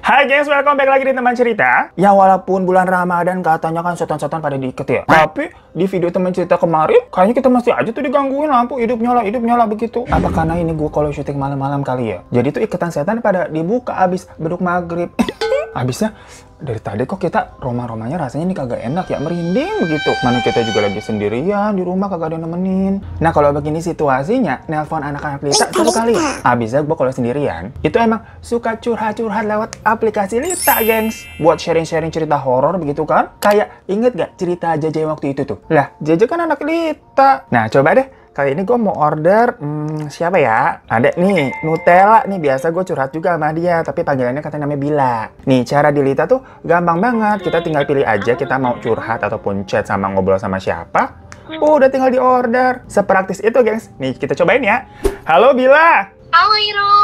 Hai guys, welcome back lagi di Teman Cerita. Ya walaupun bulan Ramadan katanya kan setan-setan pada diikat ya. Tapi di video Teman Cerita kemarin, kayaknya kita masih aja tuh digangguin lampu hidup nyala begitu. Apa karena ini gue kalau syuting malam-malam kali ya? Jadi tuh ikatan setan pada dibuka abis beduk maghrib. Abisnya dari tadi kok kita rumah-rumahnya rasanya nih kagak enak ya, merinding begitu. Mana kita juga lagi sendirian di rumah kagak ada yang nemenin. Nah kalau begini situasinya, nelpon anak-anak Lita satu kali ya. Abisnya gue kalau sendirian, itu emang suka curhat-curhat lewat aplikasi Lita, gengs. Buat sharing-sharing cerita horor begitu kan. Kayak inget gak cerita Jaja waktu itu tuh? Lah, Jaja kan anak Lita. Nah coba deh. Kali ini gue mau order, siapa ya? Ada nih, Nutella nih. Biasa gue curhat juga sama dia, tapi panggilannya katanya namanya Bila. Nih, cara di Lita tuh gampang banget. Kita tinggal pilih aja kita mau curhat ataupun chat sama ngobrol sama siapa. Udah tinggal di order. Sepraktis itu, gengs. Nih, kita cobain ya. Halo, Bila. Halo Iro,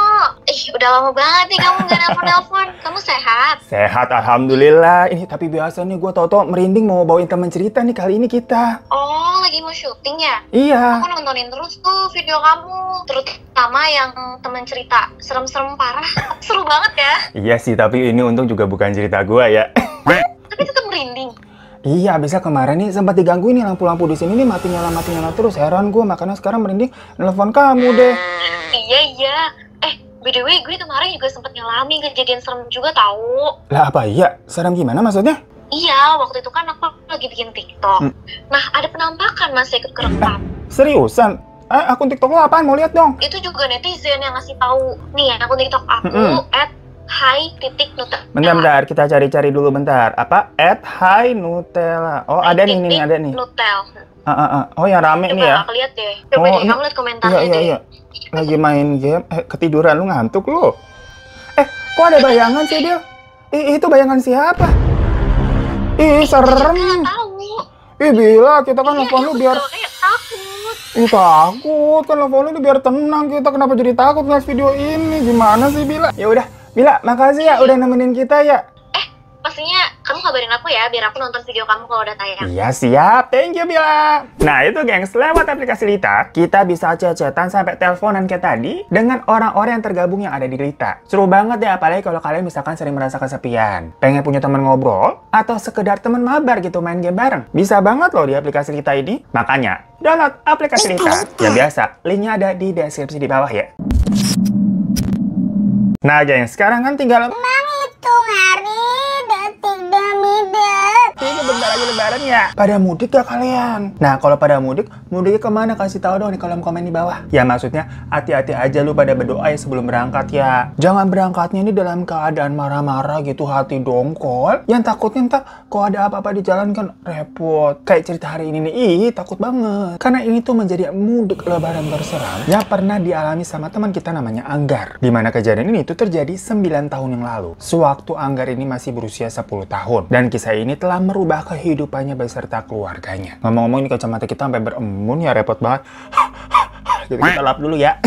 udah lama banget nih kamu gak nelpon-nelpon. Kamu sehat? Sehat, alhamdulillah. Ini tapi biasa nih, gue tau-tau merinding mau bawain Teman Cerita nih kali ini kita. Oh, lagi mau syuting ya? Iya. Aku nontonin terus tuh video kamu, terutama yang Teman Cerita. Serem-serem parah, seru banget ya. Iya sih, tapi ini untung juga bukan cerita gue ya. Tapi tetap merinding. Iya, bisa kemarin nih sempat digangguin nih lampu-lampu di sini nih mati nyala terus. Heran gue, makanya sekarang merinding nelfon kamu deh. Iya. By the way, gue kemarin juga sempat ngalamin kejadian serem juga tahu. Lah apa iya? Serem gimana maksudnya? Iya, waktu itu kan aku lagi bikin TikTok. Nah, ada penampakan Mas ikut kerekam. Seriusan? Akun TikTok lo apaan? Mau lihat dong. Itu juga netizen yang ngasih tahu. Nih, akun TikTok aku @hi_nutella. Bentar, kita cari-cari dulu bentar. Apa? @hi_nutella. Oh, ada nih, ada nih. Nutella. Oh, yang rame nih ya. Coba lihat deh. Coba deh, kamu lihat komentarnya deh. Iya. Lagi main game, ketiduran lu ngantuk lu. Kok ada bayangan sih dia? Itu bayangan siapa? Serem. Bila, kita kan nelfon lu biar takut. Takut kan nelfon lu biar tenang. Kita kenapa jadi takut ngeliat video ini? Gimana sih, Bila? Ya udah, Bila, makasih ya udah nemenin kita ya. Pastinya kamu kabarin aku ya, biar aku nonton video kamu kalau udah tayang. Iya, siap. Thank you, Bila. Nah, itu, gengs. Lewat aplikasi Lita, kita bisa chat-chatan sampai teleponan kayak tadi dengan orang-orang yang tergabung yang ada di Lita. Seru banget ya, apalagi kalau kalian misalkan sering merasa kesepian. Pengen punya teman ngobrol, atau sekedar teman mabar gitu main game bareng. Bisa banget loh di aplikasi Lita ini. Makanya, download aplikasi Lita. Yang biasa, linknya ada di deskripsi di bawah ya. Nah, gengs. Sekarang kan tinggal menghitung hari, detik demi detik. ini bentar lagi lebaran ya. Pada mudik gak kalian? Nah, kalau pada mudiknya kemana? Kasih tahu dong di kolom komen di bawah. Ya maksudnya hati-hati aja lu pada berdoa ya sebelum berangkat ya. Jangan berangkatnya ini dalam keadaan marah-marah gitu, hati dongkol. Yang takutnya ntar kalau ada apa-apa di jalan kan repot. Kayak cerita hari ini nih, takut banget. Karena ini tuh menjadi mudik lebaran terseram yang pernah dialami sama teman kita namanya Anggar. Dimana kejadian ini tuh terjadi 9 tahun yang lalu. Sewaktu Anggar ini masih berusia 10 tahun. Dan kisah ini telah merubah kehidupannya beserta keluarganya. Ngomong-ngomong ini kacamata kita sampai berembun ya, repot banget. Jadi kita lap dulu ya.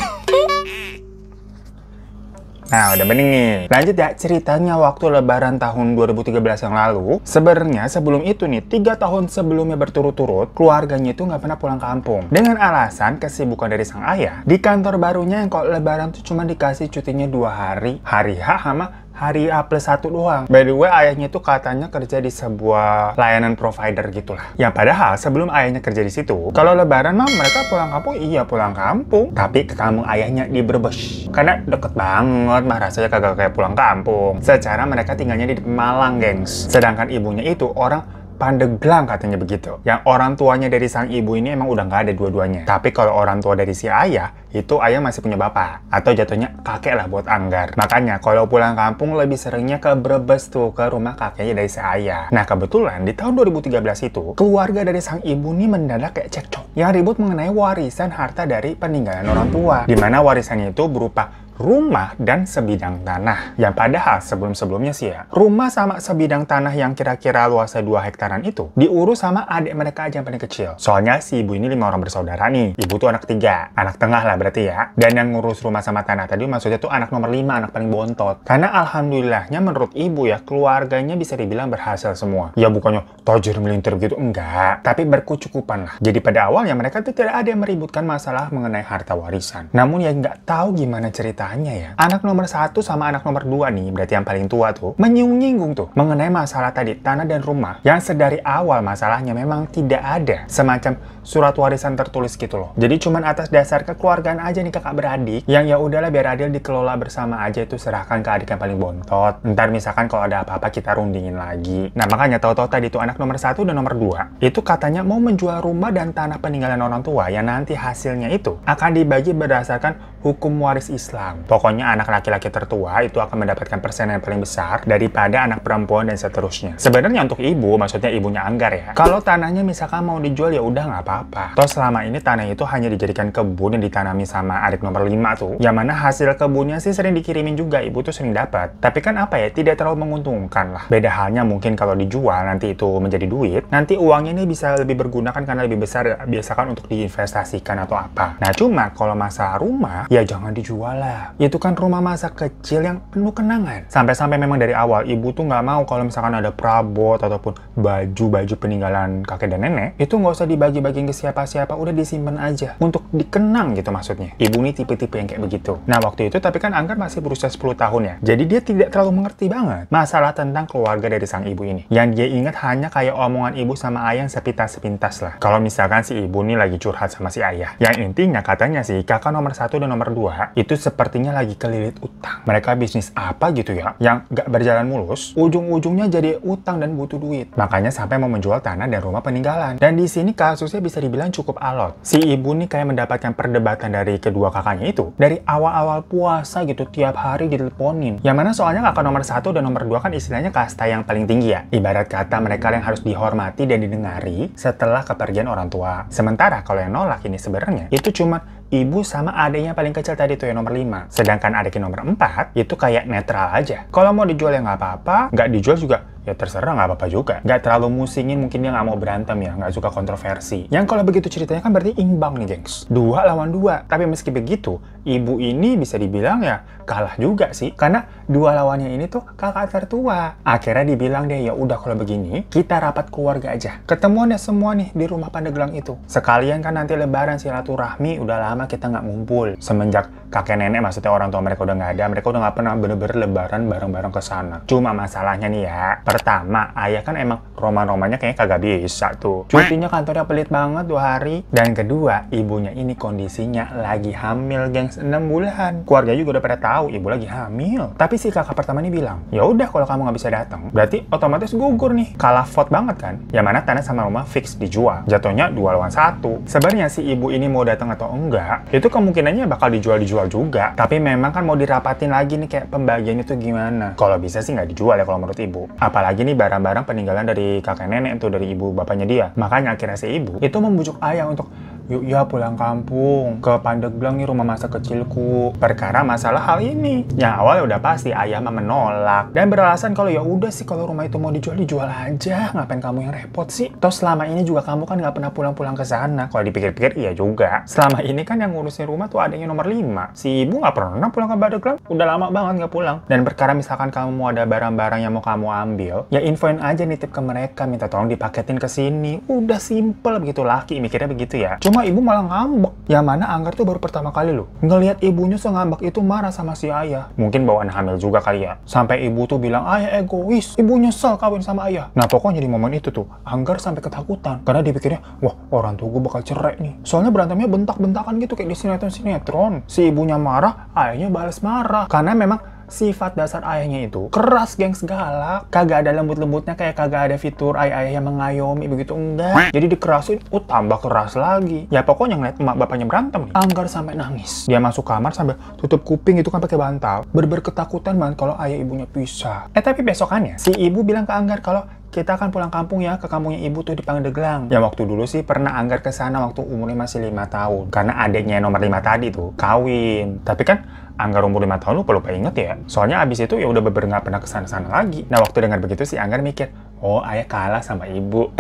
Nah, udah bening nih. Lanjut ya, ceritanya waktu lebaran tahun 2013 yang lalu. Sebenarnya sebelum itu nih, 3 tahun sebelumnya berturut-turut, keluarganya itu nggak pernah pulang kampung. Dengan alasan kesibukan dari sang ayah. Di kantor barunya yang kalau lebaran tuh cuma dikasih cutinya 2 hari. Hari H sama hari A+1 doang. By the way, ayahnya itu katanya kerja di sebuah layanan provider gitulah. Yang padahal sebelum ayahnya kerja di situ, kalau lebaran mah mereka pulang kampung, iya pulang kampung. Tapi ke kampung ayahnya di Brebes. Karena deket banget, mah rasanya kagak kayak pulang kampung. Secara mereka tinggalnya di Malang, gengs. Sedangkan ibunya itu orang Pandeglang katanya begitu. Yang orang tuanya dari sang ibu ini emang udah nggak ada dua-duanya. Tapi kalau orang tua dari si ayah, itu ayah masih punya bapak. Atau jatuhnya kakek lah buat Anggar. Makanya kalau pulang kampung lebih seringnya ke Brebes tuh, ke rumah kakeknya dari si ayah. Nah kebetulan di tahun 2013 itu, keluarga dari sang ibu ini mendadak kayak cekcok. Yang ribut mengenai warisan harta dari peninggalan orang tua. Dimana warisannya itu berupa rumah dan sebidang tanah. Yang padahal sebelum-sebelumnya sih ya, rumah sama sebidang tanah yang kira-kira luasnya 2 hektaran itu diurus sama adik mereka aja yang paling kecil. Soalnya si ibu ini 5 orang bersaudara nih. Ibu tuh anak 3, anak tengah lah berarti ya. Dan yang ngurus rumah sama tanah tadi maksudnya tuh anak nomor 5, anak paling bontot. Karena alhamdulillahnya menurut ibu ya, keluarganya bisa dibilang berhasil semua. Ya bukannya tajir melintir gitu, enggak. Tapi berkecukupan lah. Jadi pada awalnya mereka tuh tidak ada yang meributkan masalah mengenai harta warisan. Namun ya nggak tahu gimana cerita ceritanya ya, anak nomor 1 sama anak nomor 2 nih, berarti yang paling tua tuh, menyinggung-nyinggung tuh mengenai masalah tadi tanah dan rumah yang sedari awal masalahnya memang tidak ada semacam surat warisan tertulis gitu loh. Jadi cuman atas dasar kekeluargaan aja nih kakak beradik yang ya udahlah biar adil dikelola bersama aja, itu serahkan ke adik yang paling bontot. Ntar misalkan kalau ada apa-apa kita rundingin lagi. Nah makanya tahu-tahu tadi tuh anak nomor 1 dan nomor 2 itu katanya mau menjual rumah dan tanah peninggalan orang tua yang nanti hasilnya itu akan dibagi berdasarkan hukum waris Islam. Pokoknya anak laki-laki tertua itu akan mendapatkan persen yang paling besar daripada anak perempuan dan seterusnya. Sebenarnya untuk ibu, maksudnya ibunya Anggar ya, kalau tanahnya misalkan mau dijual ya udah nggak apa-apa. Toh selama ini tanah itu hanya dijadikan kebun yang ditanami sama adik nomor 5 tuh, yang mana hasil kebunnya sih sering dikirimin juga, ibu tuh sering dapat. Tapi kan apa ya, tidak terlalu menguntungkan lah. Beda halnya mungkin kalau dijual nanti itu menjadi duit, nanti uangnya ini bisa lebih berguna kan karena lebih besar, biasakan untuk diinvestasikan atau apa. Nah cuma kalau masalah rumah, ya jangan dijual lah. Itu kan rumah masa kecil yang penuh kenangan. Sampai-sampai memang dari awal ibu tuh nggak mau kalau misalkan ada perabot ataupun baju-baju peninggalan kakek dan nenek, itu nggak usah dibagi-bagiin ke siapa-siapa, udah disimpan aja untuk dikenang gitu maksudnya. Ibu nih tipe-tipe yang kayak begitu. Nah waktu itu tapi kan Anggar masih berusia 10 tahun ya, jadi dia tidak terlalu mengerti banget masalah tentang keluarga dari sang ibu ini. Yang dia ingat hanya kayak omongan ibu sama ayah yang sepintas-sepintas lah. Kalau misalkan si ibu nih lagi curhat sama si ayah, yang intinya katanya sih kakak nomor 1 dan nomor 2 itu sepertinya lagi kelilit utang. Mereka bisnis apa gitu ya yang gak berjalan mulus, ujung-ujungnya jadi utang dan butuh duit. Makanya sampai mau menjual tanah dan rumah peninggalan. Dan di sini kasusnya bisa dibilang cukup alot. Si ibu nih kayak mendapatkan perdebatan dari kedua kakaknya itu dari awal-awal puasa gitu, tiap hari diteleponin. Yang mana soalnya kakak nomor 1 dan nomor 2 kan istilahnya kasta yang paling tinggi ya. Ibarat kata mereka yang harus dihormati dan didengari setelah kepergian orang tua. Sementara kalau yang nolak ini sebenarnya itu cuma ibu sama adiknya paling kecil tadi tuh yang nomor 5. Sedangkan adiknya nomor 4 itu kayak netral aja. Kalau mau dijual ya nggak apa-apa, nggak dijual juga ya terserah, nggak apa-apa juga. Nggak terlalu musingin, mungkin dia nggak mau berantem ya, nggak suka kontroversi. Yang kalau begitu ceritanya kan berarti imbang nih gengs. 2 lawan 2. Tapi meski begitu, ibu ini bisa dibilang ya kalah juga sih. Karena 2 lawannya ini tuh kakak tertua. Akhirnya dibilang deh, ya udah kalau begini, kita rapat keluarga aja. Ketemuan ya semua nih di rumah Pandeglang itu. Sekalian kan nanti lebaran silaturahmi, udah lama kita nggak ngumpul. Semenjak kakek nenek, maksudnya orang tua mereka udah nggak ada, mereka udah nggak pernah bener-bener lebaran bareng-bareng ke sana. Cuma masalahnya nih ya, pertama, ayah kan emang roman-romannya kayaknya kagak bisa tuh. Cutinya kantornya pelit banget 2 hari. Dan kedua, ibunya ini kondisinya lagi hamil, gengs, 6 bulan. Keluarga juga udah pada tahu ibu lagi hamil. Tapi si kakak pertama ini bilang, ya udah kalau kamu nggak bisa datang, berarti otomatis gugur nih. Kalah vote banget kan? Yang mana tanah sama rumah fix dijual. Jatuhnya 2 lawan 1. Sebenarnya si ibu ini mau datang atau enggak, itu kemungkinannya bakal dijual juga. Tapi memang kan mau dirapatin lagi nih kayak pembagian itu gimana. Kalau bisa sih nggak dijual ya kalau menurut ibu. Apalagi nih barang-barang peninggalan dari kakek nenek tuh, dari ibu bapaknya dia. Makanya akhirnya si ibu itu membujuk ayah untuk, yuk ya pulang kampung ke Pandeglang nih, rumah masa kecilku. Perkara masalah hal ini. Yang awalnya udah pasti ayah mah menolak dan beralasan kalau ya udah sih kalau rumah itu mau dijual aja. Ngapain kamu yang repot sih? Toh selama ini juga kamu kan nggak pernah pulang-pulang ke sana. Kalau dipikir-pikir iya juga. Selama ini kan yang ngurusin rumah tuh adanya nomor 5. Si ibu nggak pernah pulang ke Pandeglang. Udah lama banget nggak pulang. Dan perkara misalkan kamu mau ada barang-barang yang mau kamu ambil, ya infoin aja, nitip ke mereka, minta tolong dipaketin ke sini. Udah simple begitu, laki mikirnya begitu ya. Cuma ibu malah ngambek. Yang mana Anggar tuh baru pertama kali loh ngelihat ibunya sengambek itu marah sama si ayah. Mungkin bawaan hamil juga kali ya. Sampai ibu tuh bilang ayah egois, ibu nyesel kawin sama ayah. Nah pokoknya di momen itu tuh Anggar sampai ketakutan karena dipikirnya, wah orang tua gue bakal cerai nih. Soalnya berantemnya bentak-bentakan gitu kayak di sinetron-sinetron. Si ibunya marah, ayahnya balas marah. Karena memang sifat dasar ayahnya itu keras, gengs, galak. Kagak ada lembut-lembutnya, kayak kagak ada fitur ayah-ayah yang mengayomi begitu, enggak. Jadi dikerasin, tambah keras lagi. Ya pokoknya ngeliat emak bapaknya berantem nih, Anggar sampai nangis. Dia masuk kamar sambil tutup kuping itu kan pakai bantal. Bener-bener ketakutan banget kalau ayah ibunya pisah. Tapi besokannya si ibu bilang ke Anggar kalau kita akan pulang kampung ya ke kampungnya ibu tuh di Pandeglang. Ya waktu dulu sih pernah Anggar ke sana waktu umurnya masih 5 tahun. Karena adiknya nomor 5 tadi tuh kawin. Tapi kan Anggar umur 5 tahun lupa inget ya. Soalnya abis itu ya udah bener nggak pernah kesana-sana lagi. Nah waktu dengar begitu si Anggar mikir, oh ayah kalah sama ibu.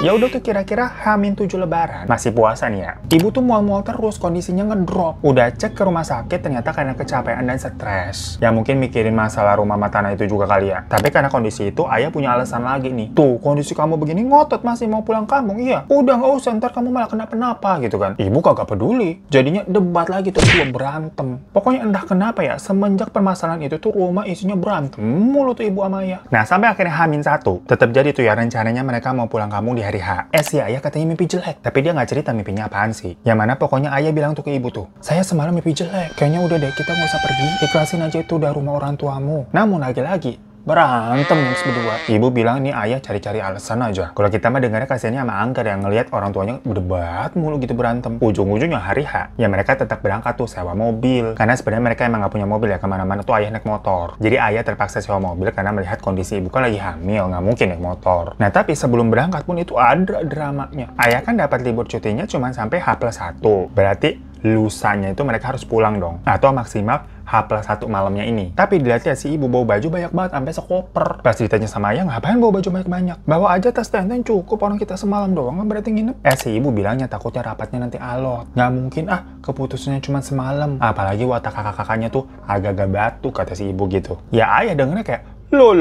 Ya udah tuh kira-kira H-7 lebaran. Masih puasa nih ya. Ibu tuh mual-mual terus, kondisinya ngedrop. Udah cek ke rumah sakit, ternyata karena kecapean dan stres. Ya mungkin mikirin masalah rumah tanah itu juga kali ya. Tapi karena kondisi itu, ayah punya alasan lagi nih. Tuh, kondisi kamu begini ngotot masih mau pulang kampung. Iya, udah nggak usah, ntar kamu malah kenapa-napa gitu kan. Ibu kagak peduli. Jadinya debat lagi tuh, dua berantem. Pokoknya entah kenapa ya, semenjak permasalahan itu tuh rumah isinya berantem mulu tuh ibu sama ayah. Nah, sampai akhirnya H-1, tetap jadi tuh ya rencananya mereka mau pulang kampung di hari H. Si ayah katanya mimpi jelek, tapi dia nggak cerita mimpinya apaan sih. Yang mana pokoknya ayah bilang tuh ke ibu tuh, saya semalam mimpi jelek, kayaknya udah deh kita nggak usah pergi, ikhlasin aja itu udah rumah orang tuamu. Namun lagi-lagi berantem nih berdua. Ibu bilang nih ayah cari-cari alasan aja. Kalau kita mah dengarnya kasihannya sama Angger yang ngelihat orang tuanya berdebat mulu gitu berantem. Ujung-ujungnya hari H, ya mereka tetap berangkat tuh sewa mobil. Karena sebenarnya mereka emang nggak punya mobil ya, kemana-mana tuh ayah naik motor. Jadi ayah terpaksa sewa mobil karena melihat kondisi ibu kan lagi hamil, nggak mungkin naik motor. Nah tapi sebelum berangkat pun itu ada dramanya. Ayah kan dapat libur cutinya cuma sampai H+1. Berarti lusanya itu mereka harus pulang dong. Atau maksimal H+1 malamnya ini. Tapi dilihat si ibu bawa baju banyak banget sampai sekoper. Pas ditanya sama ayah, ngapain bawa baju banyak-banyak? Bawa aja tas tenten cukup, orang kita semalam doang berarti nginep. Si ibu bilangnya takutnya rapatnya nanti alot. Nggak mungkin keputusannya cuma semalam. Apalagi watak kakak-kakaknya tuh agak-agak batu kata si ibu gitu. Ya ayah dengernya kayak Loh.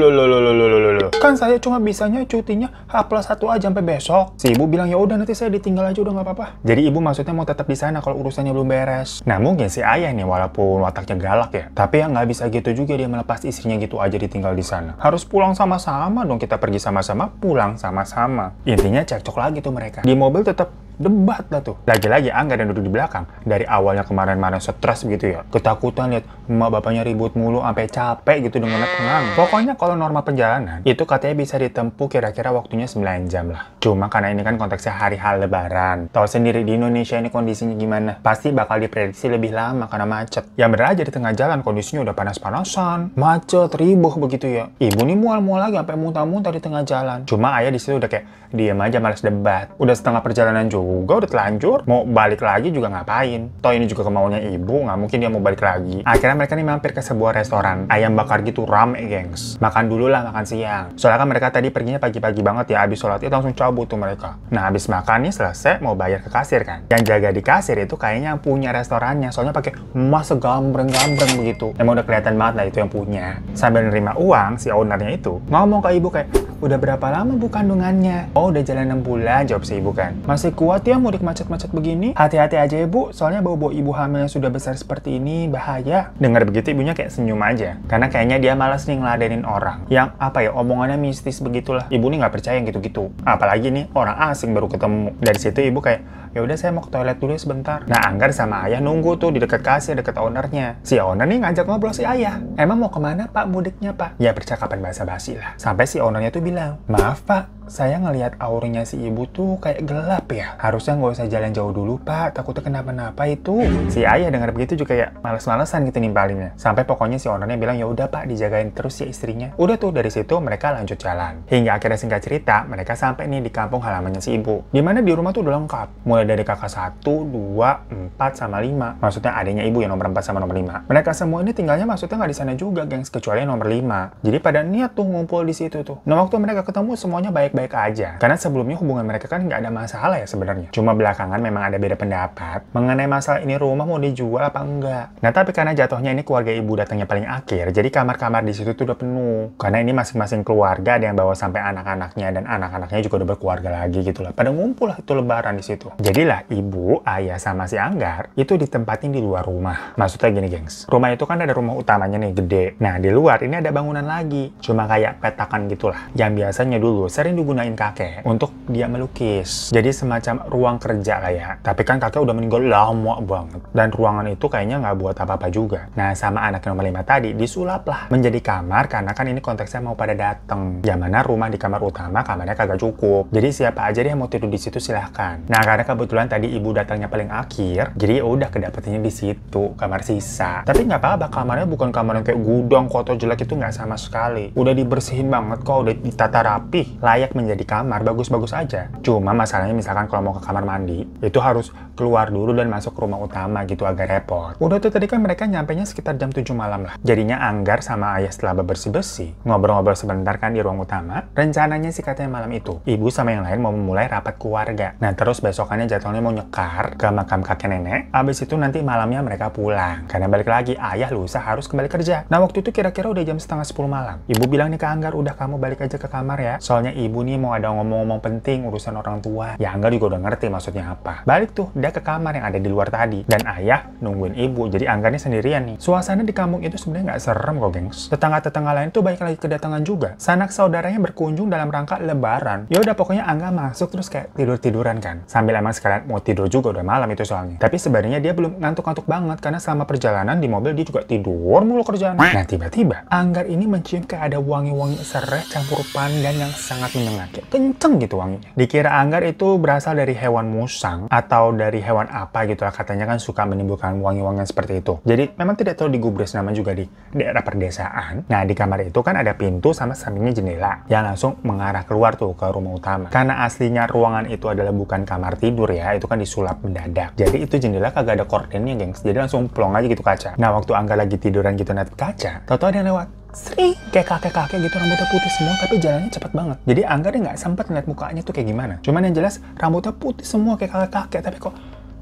Kan saya cuma bisanya cutinya H+1 aja sampai besok. Si ibu bilang ya udah nanti saya ditinggal aja udah nggak apa-apa. Jadi ibu maksudnya mau tetap di sana kalau urusannya belum beres. Nah mungkin si ayah nih walaupun wataknya galak ya, tapi ya nggak bisa gitu juga dia melepas istrinya gitu aja ditinggal di sana. Harus pulang sama-sama dong, kita pergi sama-sama, pulang sama-sama. Intinya cekcok lagi tuh mereka. Di mobil tetap debat lah tuh. Lagi-lagi Angga dan duduk di belakang. Dari awalnya kemarin-kemarin stres gitu ya. Ketakutan lihat emak bapaknya ribut mulu sampai capek gitu dengan pengang. Pokoknya kalau norma perjalanan itu katanya bisa ditempuh kira-kira waktunya 9 jam lah. Cuma karena ini kan konteksnya hari H lebaran. Tahu sendiri di Indonesia ini kondisinya gimana. Pasti bakal diprediksi lebih lama karena macet. Yang bener aja di tengah jalan kondisinya udah panas-panasan, macet, ribuh begitu ya. Ibu nih mual-mual lagi sampai muntah-muntah di tengah jalan. Cuma ayah di situ udah kayak diam aja males debat. Udah setengah perjalanan juga udah telanjur, mau balik lagi juga ngapain? Toh ini juga kemauannya ibu, nggak mungkin dia mau balik lagi. Akhirnya mereka nih mampir ke sebuah restoran ayam bakar gitu rame gengs. Makan dulu lah, makan siang. Soalnya kan mereka tadi perginya pagi-pagi banget ya, abis sholat itu langsung cabut tuh mereka. Nah abis makan nih selesai mau bayar ke kasir kan. Yang jaga di kasir itu kayaknya yang punya restorannya, soalnya pakai emas segambreng-gambreng begitu. Emang udah kelihatan banget lah itu yang punya. Sambil nerima uang si ownernya itu ngomong ke ibu kayak, udah berapa lama bu kandungannya? Oh udah jalan 6 bulan, jawab si ibu kan. Masih kuat ya mudik macet-macet begini? Hati-hati aja ya bu, soalnya bawa ibu hamil yang sudah besar seperti ini bahaya. Dengar begitu ibunya kayak senyum aja. Karena kayaknya dia malas nih ngeladenin orang. Yang apa ya, omongannya mistis begitulah. Ibu nih nggak percaya yang gitu-gitu. Apalagi nih orang asing baru ketemu. Dari situ ibu kayak, ya udah saya mau ke toilet dulu ya sebentar. Nah Anggar sama ayah nunggu tuh di dekat kasir, dekat ownernya. Si owner nih ngajak ngobrol si ayah. Emang mau kemana pak mudiknya pak? Ya percakapan basa-basi lah. Sampai si ownernya tuh bilang, maaf pak, saya ngelihat auranya si ibu tuh kayak gelap ya. Harusnya nggak usah jalan jauh dulu pak, takutnya kenapa-napa itu. Si ayah dengar begitu juga kayak males-malesan gitu nimpalinnya. Sampai pokoknya si ownernya bilang ya udah pak dijagain terus ya istrinya. Udah tuh dari situ mereka lanjut jalan. Hingga akhirnya singkat cerita mereka sampai nih di kampung halamannya si ibu. Dimana di rumah tuh udah lengkap. Mulai dari kakak 1, 2, 4 sama 5. Maksudnya adanya ibu yang nomor 4 sama nomor 5. Mereka semua ini tinggalnya maksudnya nggak di sana juga gengs, kecuali nomor 5. Jadi pada niat tuh ngumpul di situ tuh. Nah waktu mereka ketemu semuanya baik-baik aja. Karena sebelumnya hubungan mereka kan nggak ada masalah ya sebenarnya. Cuma belakangan memang ada beda pendapat mengenai masalah ini rumah mau dijual apa enggak. Nah tapi karena jatuhnya ini keluarga ibu datangnya paling akhir, jadi kamar-kamar di situ tuh udah penuh. Karena ini masing-masing keluarga ada yang bawa sampai anak-anaknya, dan anak-anaknya juga udah berkeluarga lagi gitu lah. Pada ngumpul lah itu lebaran di situ. Jadilah ibu, ayah sama si Anggar itu ditempatin di luar rumah. Maksudnya gini gengs, rumah itu kan ada rumah utamanya nih gede. Nah di luar ini ada bangunan lagi, cuma kayak petakan gitulah. Yang biasanya dulu sering digunain kakek untuk dia melukis. Jadi semacam ruang kerja lah ya. Tapi kan kakek udah meninggal lama banget. Dan ruangan itu kayaknya nggak buat apa-apa juga. Nah sama anak nomor 5 tadi disulap lah menjadi kamar karena kan ini konteksnya mau pada dateng. Yang mana rumah di kamar utama kamarnya kagak cukup. Jadi siapa aja deh yang mau tidur di situ silahkan. Nah karena kebetulan tadi ibu datangnya paling akhir, jadi udah kedapetannya di situ kamar sisa. Tapi nggak apa-apa, kamarnya bukan kamar yang kayak gudang kotor jelek, itu nggak sama sekali. Udah dibersihin banget kok, udah ditata rapi, layak menjadi kamar bagus-bagus aja. Cuma masalahnya misalkan kalau mau ke kamar mandi, itu harus keluar dulu dan masuk ke rumah utama gitu, agak repot. Udah tuh tadi kan mereka nyampenya sekitar jam 7 malam lah. Jadinya Anggar sama Ayah setelah bersih-bersih, ngobrol-ngobrol sebentar kan di ruang utama. Rencananya sih katanya malam itu, ibu sama yang lain mau memulai rapat keluarga. Nah terus besokannya jadwalnya mau nyekar ke makam kakek nenek. Abis itu nanti malamnya mereka pulang. Karena balik lagi, Ayah lusa harus kembali kerja. Nah waktu itu kira-kira udah jam setengah 10 malam. Ibu bilang nih ke Anggar, udah kamu balik aja ke kamar ya. Soalnya ibu nih mau ada ngomong-ngomong penting urusan orang tua. Ya Anggar juga udah ngerti maksudnya apa. Balik tuh, dia ke kamar yang ada di luar tadi. Dan Ayah nungguin ibu, jadi Anggarnya sendirian nih. Suasana di kampung itu sebenarnya nggak serem kok gengs. Tetangga-tetangga lain tuh baik lagi kedatangan juga. Sanak saudaranya berkunjung dalam rangka lebaran. Ya udah pokoknya Angga masuk terus kayak tidur-tiduran kan. Sambil emang sekalian mau tidur juga, udah malam itu soalnya. Tapi sebenarnya dia belum ngantuk-ngantuk banget karena selama perjalanan di mobil dia juga tidur mulu kerjaan. Nah tiba-tiba Anggar ini mencium kayak ada wangi-wangi serai campur pandan yang sangat menyengat. Kayak kenceng gitu wanginya. Dikira Anggar itu berasal dari hewan musang atau dari hewan apa gitu lah. Katanya kan suka menimbulkan wangi-wangian seperti itu. Jadi memang tidak terlalu digubris nama juga di daerah perdesaan. Nah di kamar itu kan ada pintu sama sampingnya jendela yang langsung mengarah keluar tuh ke rumah utama. Karena aslinya ruangan itu adalah bukan kamar tidur ya, itu kan disulap mendadak. Jadi itu jendela kagak ada kordennya gengs. Jadi langsung plong aja gitu kaca. Nah waktu Angga lagi tiduran gitu natip kaca, tau-tau ada yang lewat. Sering kayak kakek-kakek gitu, rambutnya putih semua tapi jalannya cepet banget. Jadi Angga dia nggak sempet ngeliat mukanya tuh kayak gimana. Cuman yang jelas rambutnya putih semua kayak kakek-kakek, tapi kok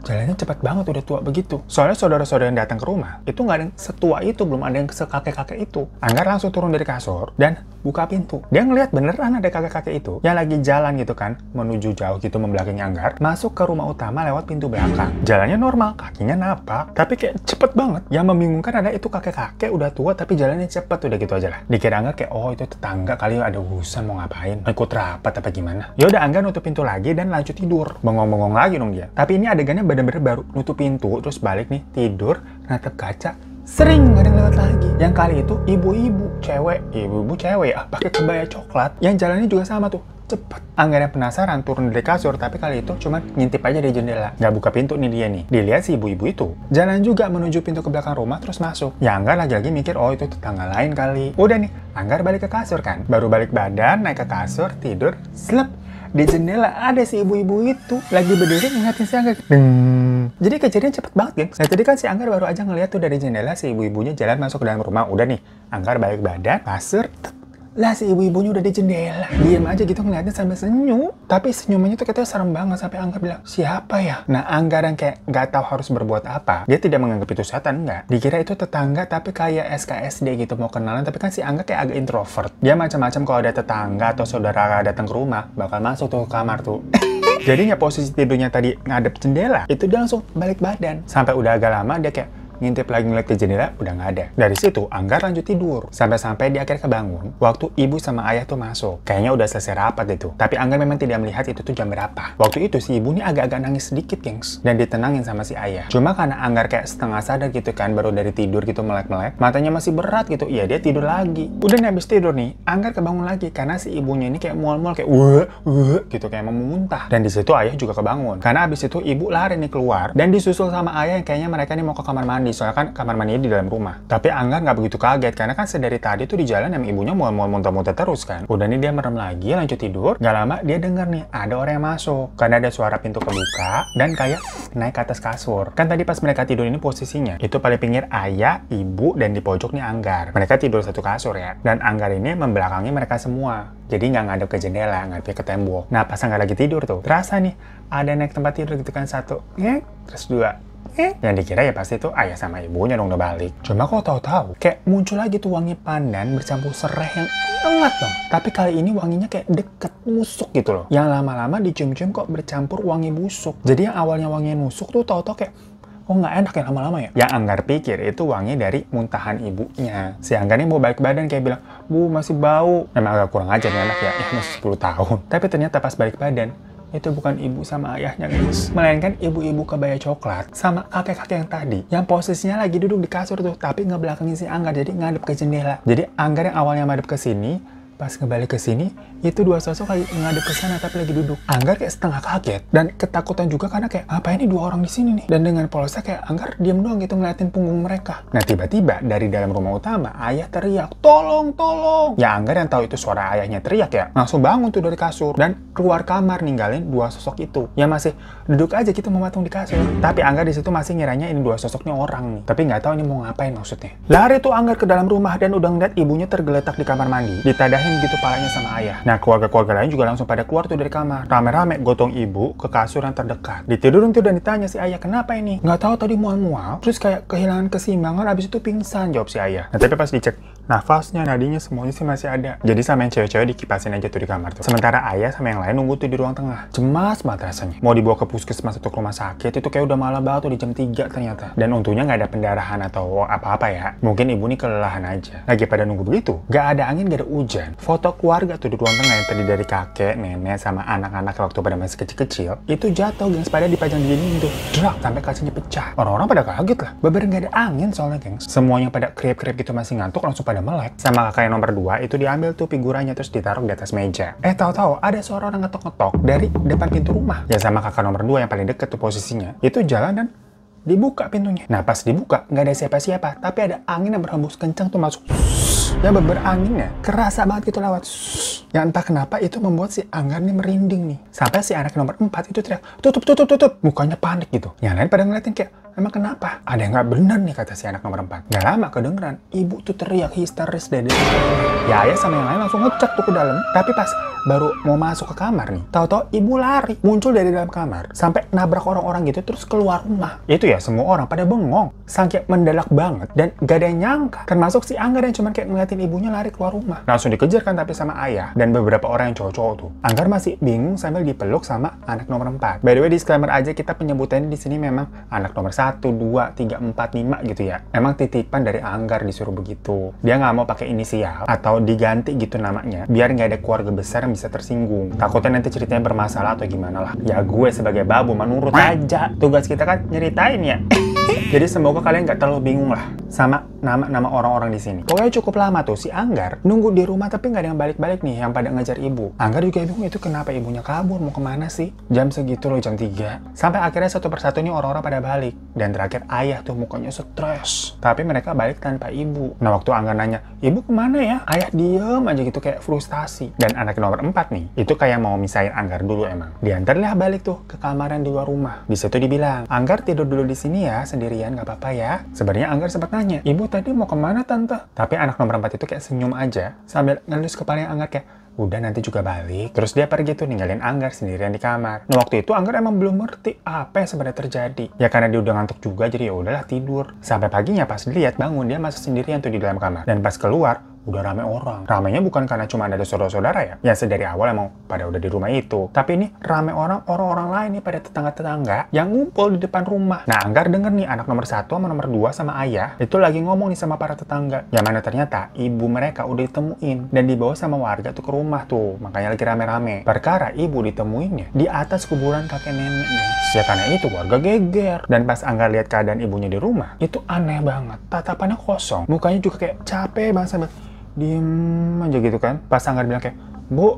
jalannya cepet banget, udah tua begitu. Soalnya saudara-saudara yang datang ke rumah, itu nggak ada yang setua itu, belum ada yang sekakek-kakek itu. Anggar langsung turun dari kasur dan buka pintu. Dia ngeliat beneran ada kakek-kakek itu yang lagi jalan gitu kan, menuju jauh gitu membelakangi Anggar, masuk ke rumah utama lewat pintu belakang. Jalannya normal, kakinya napak, tapi kayak cepet banget. Yang membingungkan ada itu kakek-kakek udah tua tapi jalannya cepet, udah gitu aja lah. Dikira Anggar kayak, oh itu tetangga kali ada urusan mau ngapain, mau ikut rapat apa gimana. Ya udah Anggar nutup pintu lagi dan lanjut tidur. Bengong-bengong lagi dong dia. Tapi ini adegannya bener-bener baru nutup pintu terus balik nih tidur natep kaca, sering nggak ada yang lewat lagi. Yang kali itu ibu-ibu cewek ya pakai kebaya coklat yang jalannya juga sama tuh cepet. Angga yang penasaran turun dari kasur, tapi kali itu cuma ngintip aja di jendela, nggak buka pintu nih dia nih. Dilihat si ibu-ibu itu jalan juga menuju pintu ke belakang rumah terus masuk. Ya Angga lagi-lagi mikir, oh itu tetangga lain kali. Udah nih Angga balik ke kasur kan, baru balik badan naik ke kasur tidur, slep. Di jendela ada si ibu-ibu itu lagi berdiri ngeliatin si Anggar. Jadi kejadian cepet banget gengs. Nah tadi kan si Anggar baru aja ngeliat tuh dari jendela si ibu-ibunya jalan masuk ke dalam rumah. Udah nih Anggar balik badan, kasur, lah si ibu-ibunya udah di jendela. Diem aja gitu ngeliatnya sambil senyum. Tapi senyumannya tuh katanya serem banget sampai Anggar bilang, siapa ya? Nah Anggar yang kayak gak tahu harus berbuat apa. Dia tidak menganggap itu setan, enggak. Dikira itu tetangga tapi kayak SKSD gitu mau kenalan. Tapi kan si Anggar kayak agak introvert. Dia macam-macam kalau ada tetangga atau saudara datang ke rumah bakal masuk tuh ke kamar tuh. Jadinya posisi tidurnya tadi ngadep jendela, itu dia langsung balik badan. Sampai udah agak lama dia kayak ngintip lagi ngeliat ke jendela, udah nggak ada. Dari situ Anggar lanjut tidur sampai dia akhirnya kebangun waktu ibu sama ayah tuh masuk. Kayaknya udah selesai rapat itu, tapi Anggar memang tidak melihat itu tuh jam berapa. Waktu itu si ibu nih agak-agak nangis sedikit gengs, dan ditenangin sama si ayah. Cuma karena Anggar kayak setengah sadar gitu kan, baru dari tidur gitu melek-melek, matanya masih berat gitu, iya dia tidur lagi. Udah nih habis tidur nih Anggar kebangun lagi karena si ibunya ini kayak mual-mual kayak gitu, kayak mau muntah. Dan di situ ayah juga kebangun karena habis itu ibu lari nih keluar dan disusul sama ayah yang kayaknya mereka nih mau ke kamar mandi. Soalnya kan kamar mandinya di dalam rumah. Tapi Anggar nggak begitu kaget karena kan sedari tadi tuh di jalan yang ibunya mual-mual muntah-muntah terus kan. Udah nih dia merem lagi, lanjut tidur. Gak lama dia denger nih ada orang yang masuk karena ada suara pintu kebuka dan kayak naik ke atas kasur. Kan tadi pas mereka tidur ini posisinya itu paling pinggir ayah, ibu, dan di pojok nih Anggar. Mereka tidur satu kasur ya. Dan Anggar ini membelakangi mereka semua. Jadi nggak ngadep ke jendela, ngadep ke tembok. Nah pas Anggar lagi tidur tuh, terasa nih ada naik tempat tidur gitu kan, satu, terus dua. Yang dikira ya pasti tuh ayah sama ibunya dong udah balik. Cuma kok tahu-tahu kayak muncul lagi tuh wangi pandan bercampur serai yang hangat dong. Tapi kali ini wanginya kayak deket, nusuk gitu loh. Yang lama-lama dicium-cium kok bercampur wangi busuk. Jadi yang awalnya wangi nusuk tuh tahu-tahu kayak, oh nggak enak ya lama-lama ya? Yang Anggar pikir itu wangi dari muntahan ibunya. Si Anggar ini mau balik badan kayak bilang, bu masih bau. Memang agak kurang ajar nih anak ya, masih 10 tahun. Tapi ternyata pas balik badan, itu bukan ibu sama ayahnya guys, melainkan ibu-ibu kebaya coklat sama kakek-kakek yang tadi yang posisinya lagi duduk di kasur tuh, tapi ngebelakangin si Anggar, jadi ngadep ke jendela. Jadi Anggar yang awalnya madep ke sini Pas kembali ke sini, itu dua sosok lagi ngadep ke sana tapi lagi duduk. Anggar kayak setengah kaget dan ketakutan juga karena kayak apa ini dua orang di sini nih. Dan dengan polosnya kayak Anggar diam doang gitu ngeliatin punggung mereka. Nah tiba-tiba dari dalam rumah utama ayah teriak, "Tolong, tolong!" Ya Anggar yang tahu itu suara ayahnya teriak ya, langsung bangun tuh dari kasur dan keluar kamar ninggalin dua sosok itu yang masih duduk aja gitu mematung di kasur. Tapi Anggar di situ masih ngiranya ini dua sosoknya orang nih, tapi nggak tahu ini mau ngapain maksudnya. Lari tuh Anggar ke dalam rumah dan udah ngeliat ibunya tergeletak di kamar mandi, ditadahin gitu palanya sama ayah. Nah keluarga-keluarga lain juga langsung pada keluar tuh dari kamar, rame-rame gotong ibu ke kasur yang terdekat. Ditidurin tuh dan ditanya si ayah, "Kenapa ini?" "Nggak tahu, tadi mual-mual terus kayak kehilangan keseimbangan abis itu pingsan," jawab si ayah. Nah tapi pas dicek nafasnya, nadinya semuanya sih masih ada. Jadi sama yang cewek-cewek dikipasin aja tuh di kamar tuh. Sementara ayah sama yang lain nunggu tuh di ruang tengah. Cemas banget rasanya. Mau dibawa ke puskesmas atau ke rumah sakit itu kayak udah malam banget tuh di jam 3 ternyata. Dan untungnya nggak ada pendarahan atau apa-apa ya. Mungkin ibu nih kelelahan aja. Lagi pada nunggu begitu, nggak ada angin, nggak ada hujan. Foto keluarga tuh di ruang tengah yang terdiri dari kakek, nenek, sama anak-anak waktu pada masih kecil-kecil itu jatuh gengs, pada dipajang di dinding tuh. Drak sampai kacanya pecah. Orang-orang pada kaget lah. Bener nggak ada angin soalnya gengs. Semuanya pada kriep-kriep gitu masih ngantuk langsung pada melek. Sama kakak yang nomor 2 itu diambil tuh figurannya terus ditaruh di atas meja. Tahu-tahu ada suara orang ngetok-ngetok dari depan pintu rumah. Ya sama kakak nomor 2 yang paling deket tuh posisinya. Itu jalan dan dibuka pintunya. Nah pas dibuka nggak ada siapa-siapa, tapi ada angin yang berhembus kencang tuh masuk. Ya beber anginnya kerasa banget gitu lewat. Ya entah kenapa itu membuat si Anggar nih merinding nih. Sampai si anak nomor 4 itu teriak, "Tutup, tutup, tutup!" Mukanya panik gitu. Yang lain pada ngeliatin kayak, "Emang kenapa? Ada yang nggak benar nih," kata si anak nomor 4. Nggak lama kedengeran, ibu tuh teriak histeris dari situ. Ya ayah sama yang lain langsung ngecek tuh ke dalam. Tapi pas baru mau masuk ke kamar nih, tahu-tahu ibu lari, muncul dari dalam kamar, sampai nabrak orang-orang gitu terus keluar rumah. Itu ya semua orang pada bengong, saking mendadak banget dan gak ada yang nyangka. Termasuk si Anggar yang cuman kayak ngeliatin ibunya lari keluar rumah. Langsung dikejar kan tapi sama ayah dan beberapa orang yang cowok-cowok tuh. Anggar masih bingung sambil dipeluk sama anak nomor 4. By the way disclaimer aja, kita penyebutannya di sini memang anak nomor 1, 2, 3, 4, 5 gitu ya. Emang titipan dari Anggar disuruh begitu. Dia nggak mau pakai inisial atau diganti gitu namanya, biar nggak ada keluarga besar yang bisa tersinggung. Takutnya nanti ceritanya bermasalah atau gimana lah. Ya gue sebagai babu menurut aja. Tugas kita kan nyeritain ya. Jadi semoga kalian nggak terlalu bingung lah sama nama-nama orang-orang di sini. Pokoknya cukup lama tuh si Anggar nunggu di rumah tapi nggak ada yang balik-balik nih yang pada ngejar ibu. Anggar juga bingung itu kenapa ibunya kabur, mau kemana sih? Jam segitu loh, jam 3. Sampai akhirnya satu persatu nih orang-orang pada balik. Dan terakhir ayah tuh mukanya stres. Tapi mereka balik tanpa ibu. Nah waktu Anggar nanya, "Ibu kemana ya?" Ayah diem aja gitu kayak frustasi. Dan anak nomor 4 nih, itu kayak mau misahin Anggar dulu emang. Diantarlah balik tuh ke kamar yang di luar rumah. Di situ dibilang, "Anggar tidur dulu di sini ya, sendirian nggak apa-apa ya." Sebenarnya Anggar sempat nanya, "Ibu tadi mau kemana tante?" Tapi anak nomor 4 itu kayak senyum aja sambil ngelus kepalanya Anggar kayak, "Udah nanti juga balik." Terus dia pergi tuh ninggalin Anggar sendirian di kamar. Nah waktu itu Anggar emang belum ngerti apa yang sebenarnya terjadi. Ya karena dia udah ngantuk juga jadi ya udahlah tidur. Sampai paginya pas dilihat bangun dia masih sendirian tuh di dalam kamar. Dan pas keluar udah rame orang. Ramenya bukan karena cuma ada saudara-saudara ya. Ya sedari awal emang pada udah di rumah itu. Tapi ini rame orang-orang lain nih pada tetangga-tetangga yang ngumpul di depan rumah. Nah Anggar denger nih anak nomor 1 sama nomor 2 sama ayah itu lagi ngomong nih sama para tetangga. Yang mana ternyata ibu mereka udah ditemuin dan dibawa sama warga tuh ke rumah tuh. Makanya lagi rame-rame. Perkara ibu ditemuinnya di atas kuburan kakek neneknya. Ya karena itu warga geger. Dan pas Anggar lihat keadaan ibunya di rumah, itu aneh banget. Tatapannya kosong. Mukanya juga kayak capek banget sambil diem aja gitu kan. Pas Anggar bilang kayak, Bu,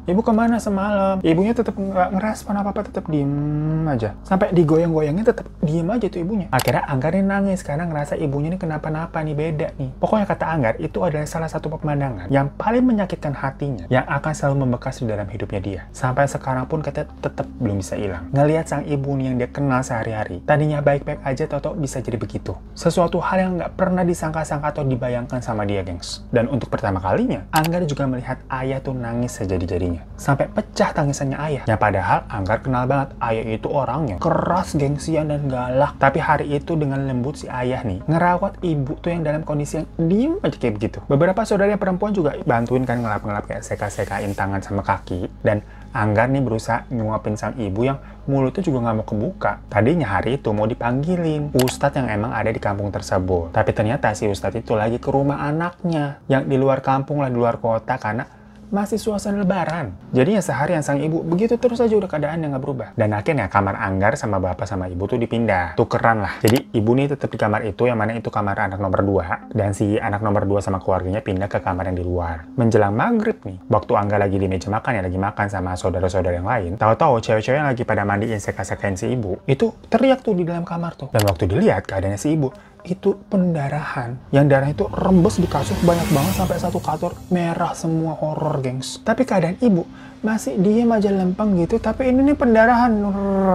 ibu kemana semalam? Ibunya tetap nggak ngerespon apa-apa, tetap diem aja. Sampai digoyang-goyangnya tetap diem aja tuh ibunya. Akhirnya Anggar nih nangis karena ngerasa ibunya nih kenapa-napa nih, beda nih. Pokoknya kata Anggar, itu adalah salah satu pemandangan yang paling menyakitkan hatinya, yang akan selalu membekas di dalam hidupnya dia. Sampai sekarang pun katanya tetap belum bisa hilang. Ngelihat sang ibu nih yang dia kenal sehari-hari, tadinya baik-baik aja tau-tau bisa jadi begitu. Sesuatu hal yang nggak pernah disangka-sangka atau dibayangkan sama dia, gengs. Dan untuk pertama kalinya, Anggar juga melihat ayah tuh nangis sejadi-jadinya. Sampai pecah tangisannya ayah. Ya padahal Anggar kenal banget ayah itu orangnya keras, gengsian, dan galak. Tapi hari itu dengan lembut si ayah nih ngerawat ibu tuh yang dalam kondisi yang diem aja kayak begitu. Beberapa saudara perempuan juga bantuin kan ngelap-ngelap kayak seka-sekain tangan sama kaki. Dan Anggar nih berusaha nyuapin sang ibu yang mulutnya juga nggak mau kebuka. Tadinya hari itu mau dipanggilin ustadz yang emang ada di kampung tersebut. Tapi ternyata si ustadz itu lagi ke rumah anaknya yang di luar kampung lah, di luar kota, karena masih suasana lebaran. Jadinya seharian sang ibu begitu terus aja udah keadaannya nggak berubah. Dan akhirnya kamar Anggar sama bapak sama ibu tuh dipindah. Tukeran lah. Jadi ibu nih tetap di kamar itu, yang mana itu kamar anak nomor 2, dan si anak nomor 2 sama keluarganya pindah ke kamar yang di luar. Menjelang maghrib nih, waktu Angga lagi di meja makan ya, lagi makan sama saudara-saudara yang lain, tahu-tahu cewek-cewek yang lagi pada mandiin seka-sekain si ibu, itu teriak tuh di dalam kamar tuh. Dan waktu dilihat keadaannya si ibu, itu pendarahan. Yang darah itu rembes di kasur banyak banget sampai satu kasur merah semua, horor gengs. Tapi keadaan ibu masih diem aja lempeng gitu, tapi ini nih pendarahan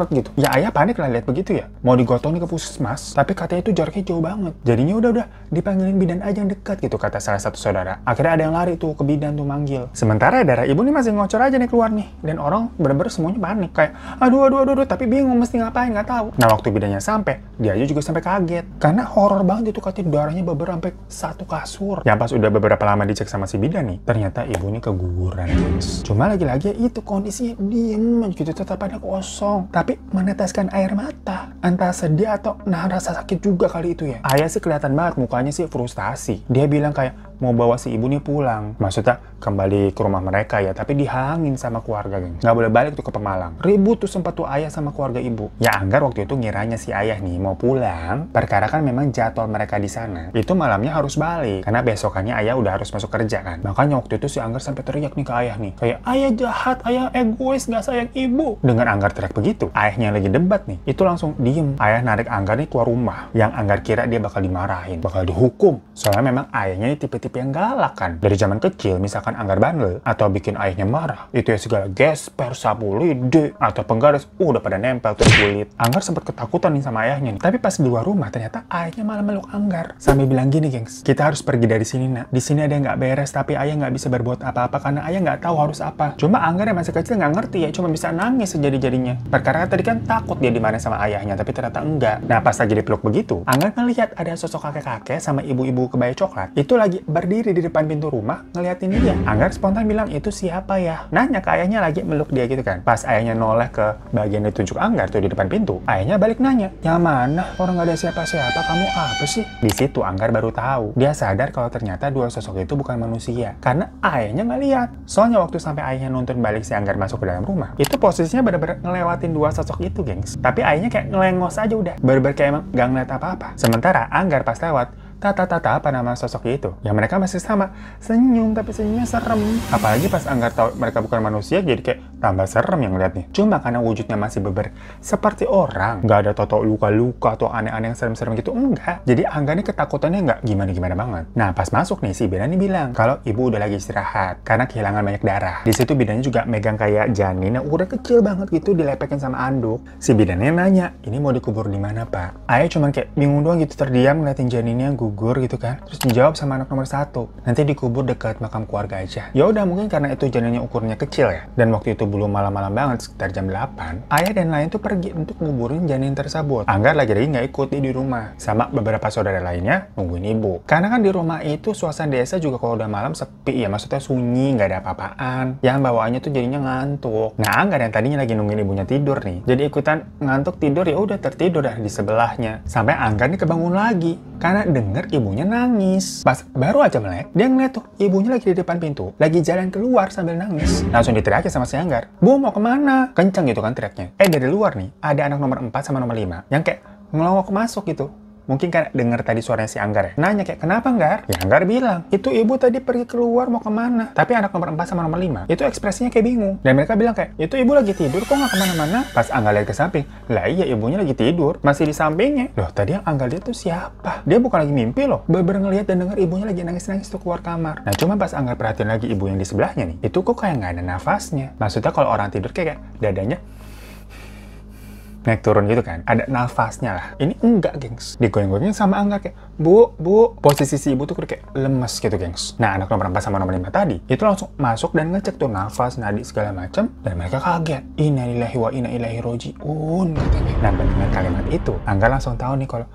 gitu. Ya ayah panik lah lihat begitu ya. Mau digotong ke puskesmas, tapi katanya itu jaraknya jauh banget. Jadinya udah dipanggilin bidan aja yang dekat gitu, kata salah satu saudara. Akhirnya ada yang lari tuh ke bidan tuh manggil. Sementara darah ibu nih masih ngocor aja nih keluar nih. Dan orang bener-bener semuanya panik. Kayak aduh, tapi bingung mesti ngapain, nggak tahu. Nah waktu bidannya sampai, dia aja juga sampai kaget. Karena horor banget itu, katanya darahnya beber sampai satu kasur. Ya pas udah beberapa lama dicek sama si bidan nih, ternyata ibu ini keguguran guys. Cuma lagi itu kondisinya diem gitu, tetap ada kosong, tapi meneteskan air mata, entah sedih atau nahan rasa sakit juga kali itu ya. Ayah sih kelihatan banget mukanya sih frustasi. Dia bilang kayak mau bawa si ibu nih pulang, maksudnya kembali ke rumah mereka ya, tapi dihalangin sama keluarga geng, nggak boleh balik tuh ke Pemalang. Ribut tuh sempat tuh ayah sama keluarga ibu. Ya Anggar waktu itu ngiranya si ayah nih mau pulang, perkara kan memang jadwal mereka di sana itu malamnya harus balik, karena besokannya ayah udah harus masuk kerja kan. Makanya waktu itu si Anggar sampai teriak nih ke ayah nih, kayak ayah jahat, ayah egois, nggak sayang ibu. Dengan Anggar teriak begitu, ayahnya lagi debat nih, itu langsung diem. Ayah narik Anggar nih keluar rumah, yang Anggar kira dia bakal dimarahin, bakal dihukum. Soalnya memang ayahnya ini tipe-tipe yang galak kan. Dari zaman kecil, misalkan Anggar bandel atau bikin ayahnya marah, itu ya segala gesper, sapu lidi, atau penggaris, udah pada nempel tuh kulit. Anggar sempat ketakutan nih sama ayahnya nih. Tapi pas di luar rumah, ternyata ayahnya malah meluk Anggar. Sambil bilang gini gengs, kita harus pergi dari sini nak. Di sini ada yang nggak beres, tapi ayah nggak bisa berbuat apa-apa karena ayah nggak tahu harus apa. Cuma Anggar yang masih kecil nggak ngerti ya, cuma bisa nangis sejadi-jadinya. Perkara tadi kan takut dia dimarahin sama ayahnya, tapi ternyata enggak. Nah pas lagi dipeluk begitu, Anggar ngelihat ada sosok kakek-kakek sama ibu-ibu kebaya coklat itu lagi berdiri di depan pintu rumah ngeliatin dia. Anggar spontan bilang, itu siapa ya? Nanya ke ayahnya lagi meluk dia gitu kan. Pas ayahnya noleh ke bagian ditunjuk Anggar tuh di depan pintu, ayahnya balik nanya, yang mana? Orang nggak ada siapa-siapa, kamu apa sih? Di situ Anggar baru tahu. Dia sadar kalau ternyata dua sosok itu bukan manusia, karena ayahnya nggak lihat. Soalnya waktu sampai ayahnya nuntun balik si Anggar masuk ke dalam rumah, itu posisinya bener-bener ngelewatin dua sosok itu gengs. Tapi ayahnya kayak ngelengos aja udah, bener-bener kayak emang gak ngeliat apa-apa. Sementara Anggar pas lewat, Tata apa nama sosok itu? Ya mereka masih sama, senyum tapi senyumnya serem. Apalagi pas Anggar tahu mereka bukan manusia, jadi kayak tambah serem yang ngeliatnya. Cuma karena wujudnya masih beber seperti orang, nggak ada toto luka-luka atau aneh-aneh yang serem-serem gitu, enggak. Jadi Anggar nih ketakutannya nggak gimana-gimana banget. Nah pas masuk nih si bidan nih bilang kalau ibu udah lagi istirahat karena kehilangan banyak darah. Di situ bidannya juga megang kayak janin yang udah kecil banget gitu, dilepekin sama anduk. Si bidannya nanya, ini mau dikubur di mana pak? Ayah cuman kayak bingung doang gitu, terdiam ngeliatin janinnya gugur gitu kan. Terus dijawab sama anak nomor 1, nanti dikubur dekat makam keluarga aja. Ya udah, mungkin karena itu janinnya ukurannya kecil ya, dan waktu itu belum malam-malam banget, sekitar jam 8, ayah dan lain tuh pergi untuk nguburin janin tersebut. Anggar lagi-lagi nggak ikut di rumah, sama beberapa saudara lainnya nungguin ibu. Karena kan di rumah itu suasana desa juga kalau udah malam sepi ya, maksudnya sunyi, nggak ada apa-apaan. Yang bawaannya tuh jadinya ngantuk. Nah Anggar yang tadinya lagi nungguin ibunya tidur nih, jadi ikutan ngantuk tidur, ya udah tertidur dah di sebelahnya. Sampai Anggar nih kebangun lagi karena denger ibunya nangis. Pas baru aja melek, dia ngeliat tuh ibunya lagi di depan pintu, lagi jalan keluar sambil nangis. Langsung diteriakin sama si Anggar, bu mau kemana? Kenceng gitu kan teriaknya. Dari luar nih ada anak nomor 4 sama nomor 5 yang kayak ngelongok masuk gitu. Mungkin kan denger tadi suaranya si Anggar ya. Nanya kayak, kenapa Anggar? Ya Anggar bilang, itu ibu tadi pergi keluar mau kemana? Tapi anak nomor 4 sama nomor 5 itu ekspresinya kayak bingung. Dan mereka bilang kayak, itu ibu lagi tidur kok nggak kemana-mana? Pas Anggar lihat ke samping, lah iya ibunya lagi tidur, masih di sampingnya. Loh tadi yang Anggar lihat tuh siapa? Dia bukan lagi mimpi loh. Bener ngeliat dan denger ibunya lagi nangis-nangis tuh keluar kamar. Nah cuma pas Anggar perhatiin lagi ibu yang di sebelahnya nih, itu kok kayak nggak ada nafasnya. Maksudnya kalau orang tidur kayak dadanya naik turun gitu kan, ada nafasnya lah. Ini enggak gengs, digoyang-goyangin sama Anggar kayak, bu, posisi si ibu tuh kayak lemes gitu gengs. Nah anak nomor 4 sama nomor 5 tadi itu langsung masuk dan ngecek tuh nafas, nadi segala macam, dan mereka kaget. Innalillahi wa inna ilaihi roji'un katanya. Nah mendengar kalimat itu, Anggar langsung tahu nih kalau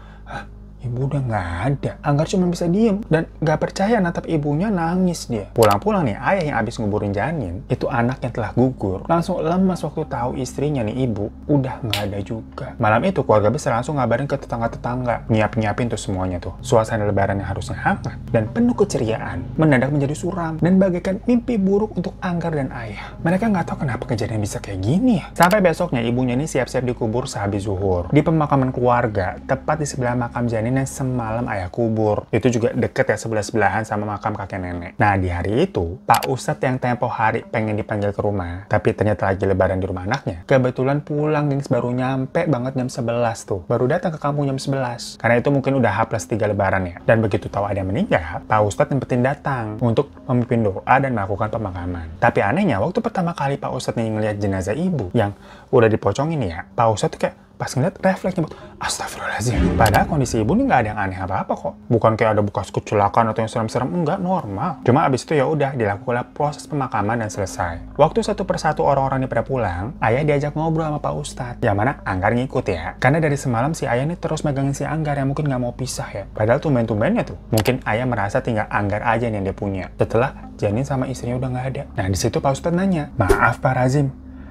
Ibu udah nggak ada. Anggar cuma bisa diem dan nggak percaya natap ibunya, nangis dia. Pulang-pulang nih, ayah yang abis nguburin janin, itu anak yang telah gugur, langsung lemas waktu tahu istrinya nih ibu udah nggak ada juga. Malam itu keluarga besar langsung ngabarin ke tetangga-tetangga, nyiapin tuh semuanya tuh. Suasana lebaran yang harusnya hangat dan penuh keceriaan mendadak menjadi suram dan bagaikan mimpi buruk untuk Anggar dan ayah. Mereka nggak tahu kenapa kejadian bisa kayak gini ya. Sampai besoknya ibunya ini siap-siap dikubur sehabis zuhur di pemakaman keluarga, tepat di sebelah makam janin yang semalam ayah kubur. Itu juga deket ya, sebelah-sebelahan sama makam kakek nenek. Nah, di hari itu, Pak Ustadz yang tempo hari pengen dipanggil ke rumah, tapi ternyata lagi lebaran di rumah anaknya, kebetulan pulang, gengs, baru nyampe banget jam 11 tuh. Baru datang ke kampung jam 11. Karena itu mungkin udah H+3 lebaran ya. Dan begitu tahu ada yang meninggal, Pak Ustadz nyempetin datang untuk memimpin doa dan melakukan pemakaman. Tapi anehnya, waktu pertama kali Pak Ustadz nih ngeliat jenazah ibu yang udah dipocongin ya, Pak Ustadz tuh kayak pas ngeliat refleksnya buat astagfirullahaladzim. Padahal kondisi ibu ini nggak ada yang aneh apa-apa kok. Bukan kayak ada bekas kecelakaan atau yang serem-serem, enggak, normal. Cuma abis itu ya udah dilakukan proses pemakaman dan selesai. Waktu satu persatu orang-orang ini pada pulang, ayah diajak ngobrol sama Pak Ustadz. Yang mana Anggar ngikut ya. Karena dari semalam si ayah ini terus megangin si Anggar yang mungkin nggak mau pisah ya. Padahal tumben-tumbennya tuh. Mungkin ayah merasa tinggal Anggar aja nih yang dia punya. Setelah janin sama istrinya udah nggak ada. Nah di situ Pak Ustadz nanya, maaf Pak Razim,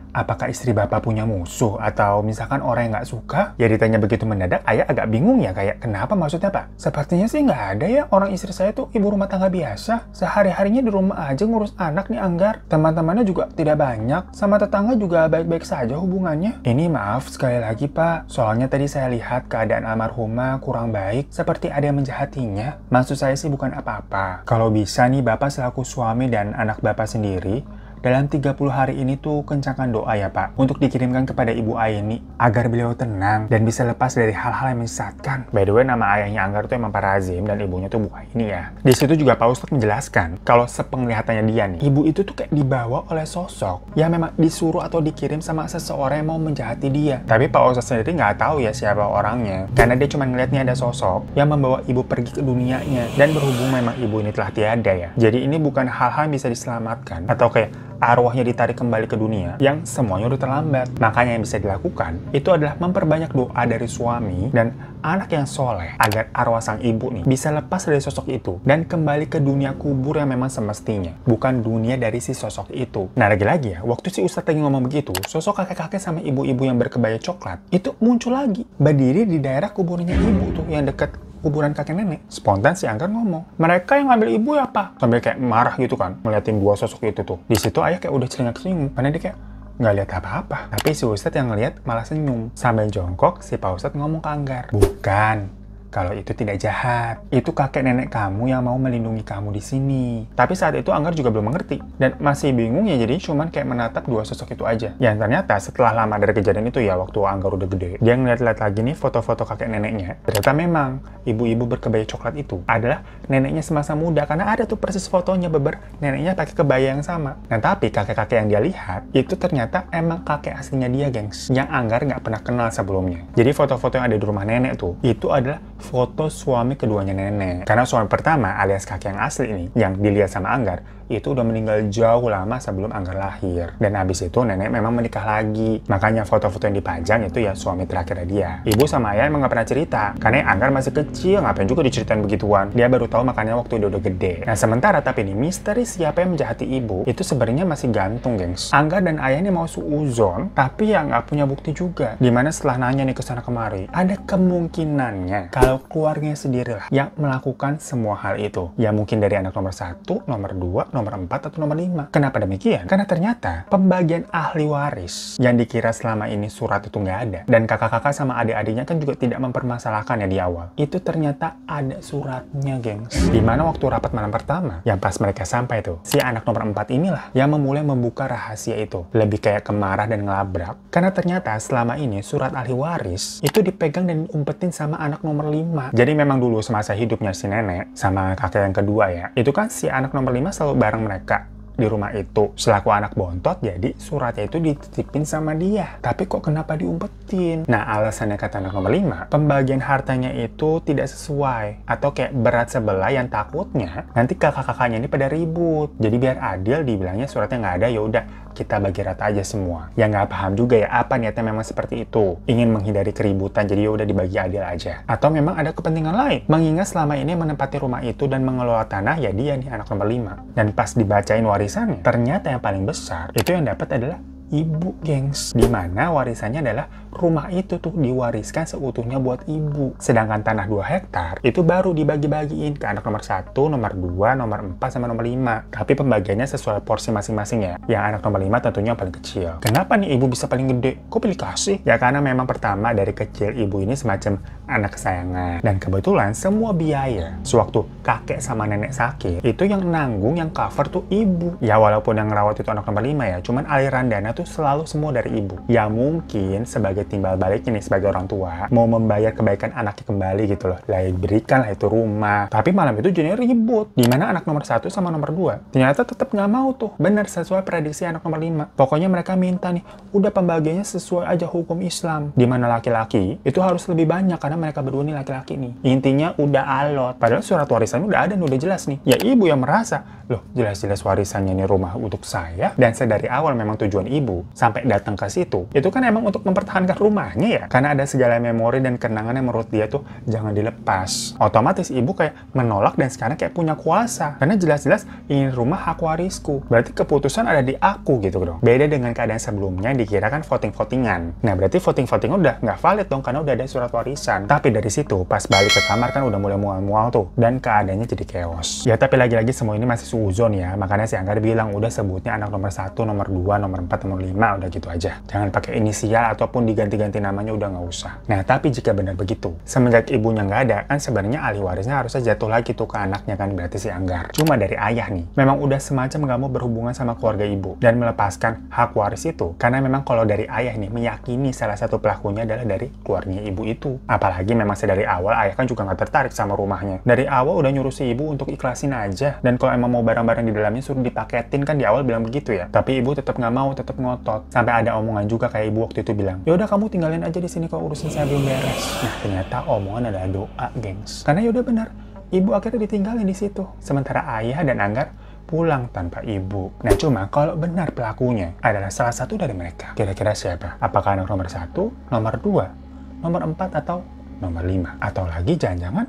apakah istri bapak punya musuh atau misalkan orang yang nggak suka? Ya ditanya begitu mendadak, ayah agak bingung ya, kayak kenapa maksudnya pak? Sepertinya sih nggak ada ya, orang istri saya tuh ibu rumah tangga biasa. Sehari-harinya di rumah aja ngurus anak nih Anggar. Teman-temannya juga tidak banyak, sama tetangga juga baik-baik saja hubungannya. Ini maaf sekali lagi pak, soalnya tadi saya lihat keadaan almarhumah kurang baik, seperti ada yang menjahatinya. Maksud saya sih bukan apa-apa. Kalau bisa nih bapak selaku suami dan anak bapak sendiri, dalam 30 hari ini tuh kencangkan doa ya Pak, untuk dikirimkan kepada Ibu Aini agar beliau tenang dan bisa lepas dari hal-hal yang menyesatkan. By the way, nama ayahnya Anggar tuh emang Pak Razim dan ibunya tuh Bu Aini ya. Di situ juga Pak Ustadz menjelaskan kalau sepenglihatannya dia nih, ibu itu tuh kayak dibawa oleh sosok yang memang disuruh atau dikirim sama seseorang yang mau menjahati dia. Tapi Pak Ustadz sendiri nggak tahu ya siapa orangnya, karena dia cuma ngeliatnya ada sosok yang membawa ibu pergi ke dunianya, dan berhubung memang ibu ini telah tiada ya. Jadi ini bukan hal-hal yang bisa diselamatkan atau kayak arwahnya ditarik kembali ke dunia yang semuanya udah terlambat. Makanya yang bisa dilakukan itu adalah memperbanyak doa dari suami dan anak yang soleh agar arwah sang ibu nih bisa lepas dari sosok itu dan kembali ke dunia kubur yang memang semestinya, bukan dunia dari si sosok itu. Nah lagi-lagi ya, waktu si Ustadz lagi ngomong begitu, sosok kakek-kakek sama ibu-ibu yang berkebaya coklat itu muncul lagi, berdiri di daerah kuburnya ibu tuh yang deket kuburan kakek nenek. Spontan si Anggar ngomong, mereka yang ngambil ibu ya pak? Sambil kayak marah gitu kan, ngeliatin dua sosok itu tuh. Di situ ayah kayak udah celingak-celinguk, karena dia kayak nggak lihat apa-apa. Tapi si Ustadz yang ngeliat malah senyum. Sambil jongkok, si Pak Ustadz ngomong ke Anggar, bukan, kalau itu tidak jahat. Itu kakek nenek kamu yang mau melindungi kamu di sini. Tapi saat itu Anggar juga belum mengerti dan masih bingung ya, jadi cuman kayak menatap dua sosok itu aja. Yang ternyata setelah lama dari kejadian itu ya, waktu Anggar udah gede, dia ngeliat-liat lagi nih foto-foto kakek neneknya. Ternyata memang ibu-ibu berkebaya coklat itu adalah neneknya semasa muda, karena ada tuh persis fotonya beber neneknya pakai kebaya yang sama. Nah tapi kakek-kakek yang dia lihat itu ternyata emang kakek aslinya dia, gengs, yang Anggar nggak pernah kenal sebelumnya. Jadi foto-foto yang ada di rumah nenek tuh itu adalah foto suami keduanya nenek. Karena suami pertama alias kakek yang asli ini yang dilihat sama Anggar itu udah meninggal jauh lama sebelum Anggar lahir. Dan habis itu nenek memang menikah lagi. Makanya foto-foto yang dipajang itu ya suami terakhirnya dia. Ibu sama ayah emang gak pernah cerita, karena Anggar masih kecil, ngapain juga diceritain begituan. Dia baru tahu makanya waktu dia udah gede. Nah sementara tapi nih, misteri siapa yang menjahati ibu itu sebenarnya masih gantung, gengs. Anggar dan ayah ini mau suuzon, tapi ya nggak punya bukti juga. Dimana setelah nanya nih kesana kemari, ada kemungkinannya kalau keluarganya sendirilah yang melakukan semua hal itu. Ya mungkin dari anak nomor 1, nomor 2, nomor 4, atau nomor 5. Kenapa demikian? Karena ternyata pembagian ahli waris yang dikira selama ini surat itu nggak ada, dan kakak-kakak sama adik-adiknya kan juga tidak mempermasalahkannya di awal. Itu ternyata ada suratnya, gengs. Dimana waktu rapat malam pertama, yang pas mereka sampai tuh, si anak nomor 4 inilah yang memulai membuka rahasia itu. Lebih kayak kemarah dan ngelabrak. Karena ternyata selama ini surat ahli waris itu dipegang dan diumpetin sama anak nomor 5. Jadi memang dulu semasa hidupnya si nenek sama kakek yang kedua ya, itu kan si anak nomor 5 selalu bareng mereka di rumah itu. Selaku anak bontot, jadi suratnya itu dititipin sama dia. Tapi kok kenapa diumpetin? Nah, alasannya kata anak nomor 5, pembagian hartanya itu tidak sesuai. Atau kayak berat sebelah yang takutnya nanti kakak-kakaknya ini pada ribut. Jadi biar adil dibilangnya suratnya nggak ada, ya udah kita bagi rata aja semua. Ya nggak paham juga ya apa niatnya memang seperti itu. Ingin menghindari keributan, jadi ya udah dibagi adil aja. Atau memang ada kepentingan lain. Mengingat selama ini menempati rumah itu dan mengelola tanah, ya dia nih anak nomor 5. Dan pas dibacain warisannya, ternyata yang paling besar itu yang dapat adalah ibu, gengs. Dimana warisannya adalah rumah itu tuh diwariskan seutuhnya buat ibu. Sedangkan tanah 2 hektar itu baru dibagi-bagiin ke anak nomor 1, nomor 2, nomor 4, sama nomor 5. Tapi pembagiannya sesuai porsi masing-masing ya. Yang anak nomor 5 tentunya yang paling kecil. Kenapa nih ibu bisa paling gede? Kok pilih kasih? Ya karena memang pertama dari kecil ibu ini semacam anak kesayangan. Dan kebetulan semua biaya sewaktu kakek sama nenek sakit, itu yang nanggung, yang cover tuh ibu. Ya walaupun yang ngerawat itu anak nomor 5 ya, cuman aliran dana tuh selalu semua dari ibu. Ya mungkin sebagai timbal baliknya nih sebagai orang tua mau membayar kebaikan anaknya kembali gitu loh. Lah berikan lah itu rumah. Tapi malam itu jadinya ribut. Dimana anak nomor 1 sama nomor 2 ternyata tetap nggak mau tuh. Bener sesuai prediksi anak nomor 5. Pokoknya mereka minta nih, udah pembagiannya sesuai aja hukum Islam. Dimana laki-laki itu harus lebih banyak karena mereka berdua nih laki-laki nih. Intinya udah alot. Padahal surat warisannya udah ada, udah jelas nih. Ya ibu yang merasa, loh jelas-jelas warisannya nih rumah untuk saya. Dan sedari awal memang tujuan ibu sampai datang ke situ itu kan emang untuk mempertahankan rumahnya ya, karena ada segala memori dan kenangan yang menurut dia tuh jangan dilepas. Otomatis ibu kayak menolak dan sekarang kayak punya kuasa karena jelas-jelas ingin rumah hak warisku, berarti keputusan ada di aku gitu dong. Beda dengan keadaan sebelumnya dikira kan voting-votingan. Nah berarti voting-voting udah nggak valid dong karena udah ada surat warisan. Tapi dari situ pas balik ke kamar kan udah mulai mual-mual tuh dan keadaannya jadi chaos. Ya tapi lagi-lagi semua ini masih suzon ya, makanya si Anggar bilang udah sebutnya anak nomor 1, nomor 2, nomor 4, nomor 5, udah gitu aja. Jangan pakai inisial ataupun diganti-ganti namanya, udah nggak usah. Nah, tapi jika benar begitu, semenjak ibunya nggak ada, kan sebenarnya ahli warisnya harusnya jatuh lagi tuh ke anaknya kan, berarti si Anggar. Cuma dari ayah nih, memang udah semacam nggak mau berhubungan sama keluarga ibu dan melepaskan hak waris itu. Karena memang kalau dari ayah nih, meyakini salah satu pelakunya adalah dari keluarganya ibu itu. Apalagi memang sedari awal ayah kan juga nggak tertarik sama rumahnya. Dari awal udah nyuruh si ibu untuk ikhlasin aja. Dan kalau emang mau barang-barang di dalamnya suruh dipaketin kan di awal bilang begitu ya. Tapi ibu tetap nggak mau, tetap ngotot. Sampai ada omongan juga kayak ibu waktu itu bilang, ya udah kamu tinggalin aja di sini kalau urusan saya belum beres. Nah ternyata omongan adalah doa, gengs. Karena ya udah benar, ibu akhirnya ditinggalin di situ. Sementara ayah dan Anggar pulang tanpa ibu. Nah cuma kalau benar pelakunya adalah salah satu dari mereka, kira-kira siapa? Apakah anak nomor 1, nomor 2, nomor 4, atau nomor 5? Atau lagi jangan-jangan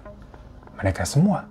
mereka semua?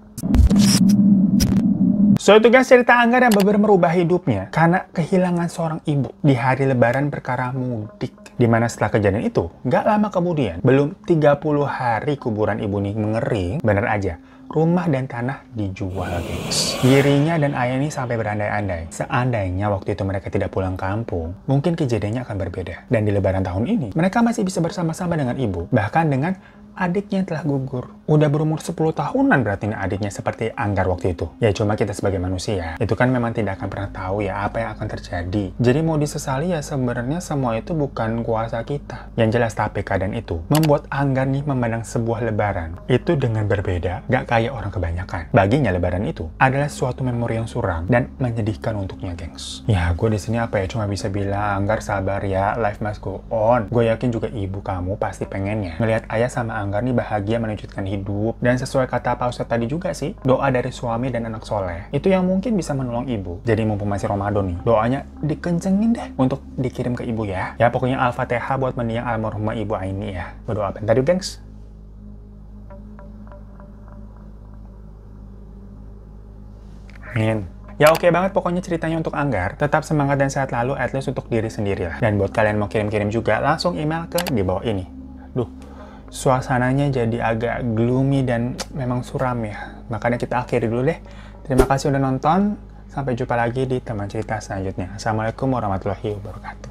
So itu guys cerita Anggar yang benar merubah hidupnya karena kehilangan seorang ibu di hari lebaran perkara mudik. Dimana setelah kejadian itu, gak lama kemudian, belum 30 hari kuburan ibu nih mengering, bener aja, rumah dan tanah dijual, guys. Dirinya dan ayah ini sampai berandai-andai. Seandainya waktu itu mereka tidak pulang kampung, mungkin kejadiannya akan berbeda. Dan di lebaran tahun ini, mereka masih bisa bersama-sama dengan ibu. Bahkan dengan adiknya telah gugur. Udah berumur 10 tahunan berarti nih adiknya seperti Anggar waktu itu. Ya cuma kita sebagai manusia, itu kan memang tidak akan pernah tahu ya apa yang akan terjadi. Jadi mau disesali ya sebenarnya semua itu bukan kuasa kita. Yang jelas tapi keadaan itu membuat Anggar nih memandang sebuah lebaran itu dengan berbeda, gak kayak orang kebanyakan. Baginya lebaran itu adalah suatu memori yang suram dan menyedihkan untuknya, gengs. Ya gue di sini apa ya cuma bisa bilang Anggar sabar ya, life must go on. Gue yakin juga ibu kamu pasti pengennya ngelihat ayah sama Anggar nih bahagia melanjutkan hidup. Dan sesuai kata Pak Ustadz tadi juga sih, doa dari suami dan anak soleh itu yang mungkin bisa menolong ibu. Jadi mumpung masih Ramadan nih, doanya dikencengin deh untuk dikirim ke ibu ya. Ya pokoknya Al-Fatihah buat mendiang almarhumah ibu Aini ya. Berdoa bentar yuk, gengs. Amin. Ya oke banget pokoknya ceritanya untuk Anggar. Tetap semangat dan sehat lalu, at least untuk diri sendiri lah. Dan buat kalian mau kirim-kirim juga, langsung email ke di bawah ini. Duh, suasananya jadi agak gloomy dan memang suram ya. Makanya kita akhiri dulu deh. Terima kasih udah nonton. Sampai jumpa lagi di teman cerita selanjutnya. Assalamualaikum warahmatullahi wabarakatuh.